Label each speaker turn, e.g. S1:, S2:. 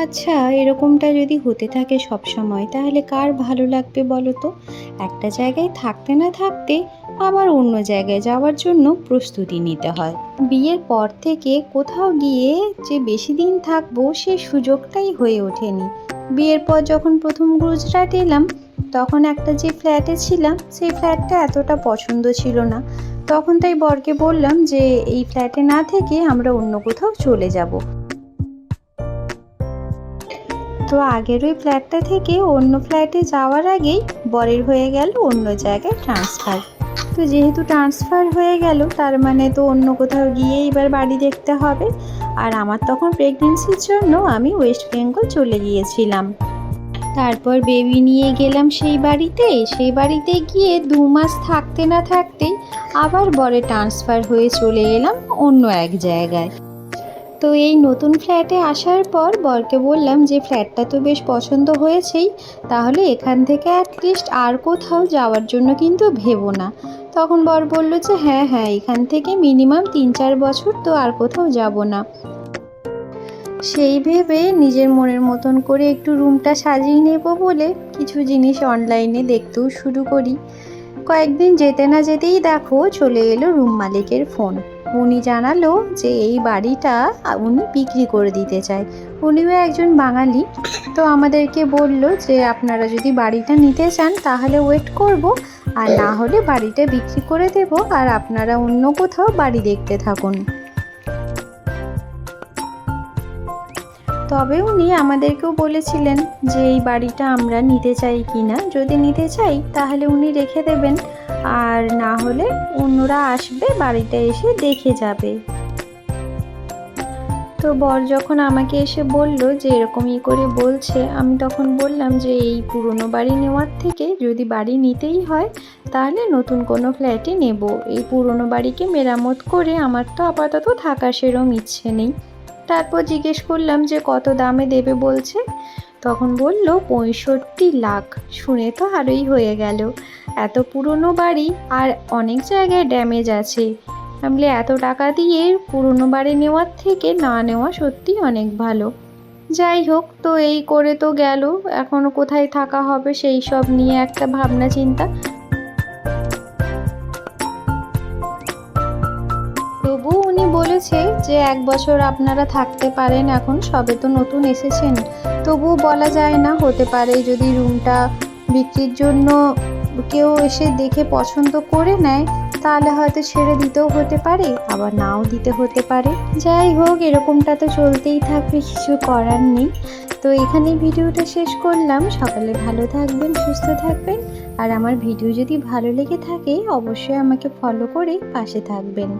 S1: আচ্ছা, এরকমটা যদি হতে থাকে সবসময় তাহলে কার ভালো লাগবে বলো তো? একটা জায়গায় থাকতে না থাকতে আবার অন্য জায়গায় যাওয়ার জন্য প্রস্তুতি নিতে হয়। বিয়ের পর থেকে কোথাও গিয়ে যে বেশি দিন থাকবো সে সুযোগটাই হয়ে ওঠেনি। বিয়ের পর যখন প্রথম গুজরাট এলাম, তখন একটা যে ফ্ল্যাটে ছিলাম সেই ফ্ল্যাটটা এতটা পছন্দ ছিল না। তখন তাই বরকে বললাম যে এই ফ্ল্যাটে না থেকে আমরা অন্য কোথাও চলে যাব। তো আগের ওই ফ্ল্যাটটা থেকে অন্য ফ্ল্যাটে যাওয়ার আগেই বরের হয়ে গেল অন্য জায়গায় ট্রান্সফার। তো যেহেতু ট্রান্সফার হয়ে গেল তার মানে তো অন্য কোথাও গিয়ে এবার বাড়ি দেখতে হবে। আর আমার তখন প্রেগনেন্সির জন্য আমি ওয়েস্ট বেঙ্গল চলে গিয়েছিলাম। তারপর বেবি নিয়ে গেলাম সেই বাড়িতে গিয়ে 2 মাস থাকতে না থাকতেই আবার বরে ট্রান্সফার হয়ে চলে এলাম অন্য এক জায়গায়। তো এই নতুন ফ্ল্যাটে আসার পর বরকে বললাম যে ফ্ল্যাটটা তো বেশ পছন্দ হয়েছেই, তাহলে এখান থেকে অ্যাটলিস্ট আর কোথাও যাওয়ার জন্য কিন্তু ভেবো না। তখন বর বলল যে হ্যাঁ হ্যাঁ, এখান থেকে মিনিমাম 3-4 বছর তো আর কোথাও যাব না। সেই ভেবে নিজের মনের মতন করে একটু রুমটা সাজিয়ে নেব বলে কিছু জিনিস অনলাইনে দেখতেও শুরু করি। কয়েকদিন যেতে না যেতেই দেখো চলে এলো রুম মালিকের ফোন। উনি জানালো যে এই বাড়িটা উনি বিক্রি করে দিতে চায়। উনিও একজন বাঙালি। তো আমাদেরকে বলল যে আপনারা যদি বাড়িটা নিতে চান তাহলে ওয়েট করব, আর না হলে বাড়িটা বিক্রি করে দেব আর আপনারা অন্য কোথাও বাড়ি দেখতে থাকুন। তবে উনি আমাদেরকেও বলেছিলেন যে এই বাড়িটা আমরা নিতে চাই কি না, যদি নিতে চাই তাহলে উনি রেখে দেবেন, আর না হলে অন্যরা আসবে বাড়িটা এসে দেখে যাবে। তো বর যখন আমাকে এসে বলল যে এরকমই করে বলছে, আমি তখন বললাম যে এই পুরনো বাড়ি নেওয়ার থেকে যদি বাড়ি নিতেই হয় তাহলে নতুন কোনো ফ্ল্যাটই নেব। এই পুরনো বাড়িকে মেরামত করে আমার তো আপাতত থাকার সেরম ইচ্ছে নেই। তারপর জিজ্ঞেস করলাম যে কত দামে দেবে বলছে। তখন বলল 65 লাখ। শুনে তো আরোই হয়ে গেল, এত পুরনো বাড়ি আর অনেক জায়গায় ড্যামেজ আছে। আমি বলি এত টাকা দিয়ে পুরনো বাড়ি নেওয়ার থেকে না নেওয়া সত্যি অনেক ভালো। যাই হোক, তো এই করে তো গেল, এখন কোথায় থাকা হবে সেই সব নিয়ে একটা ভাবনা চিন্তা। তবু উনি বলেছে যে 1 বছর আপনারা থাকতে পারেন, এখন সবে তো নতুন এসেছেন। তবুও বলা যায় না, হতে পারে যদি রুমটা বিক্রির জন্য কেউ এসে দেখে পছন্দ করে নেয় তাহলে হয়তো ছেড়ে দিতেও হতে পারে, আবার নাও দিতে হতে পারে। যাই হোক, এরকমটা তো চলতেই থাকবে, কিছু করার নেই। তো এখানেই ভিডিওটা শেষ করলাম। সকালে ভালো থাকবেন, সুস্থ থাকবেন, আর আমার ভিডিও যদি ভালো লেগে থাকে অবশ্যই আমাকে ফলো করে পাশে থাকবেন।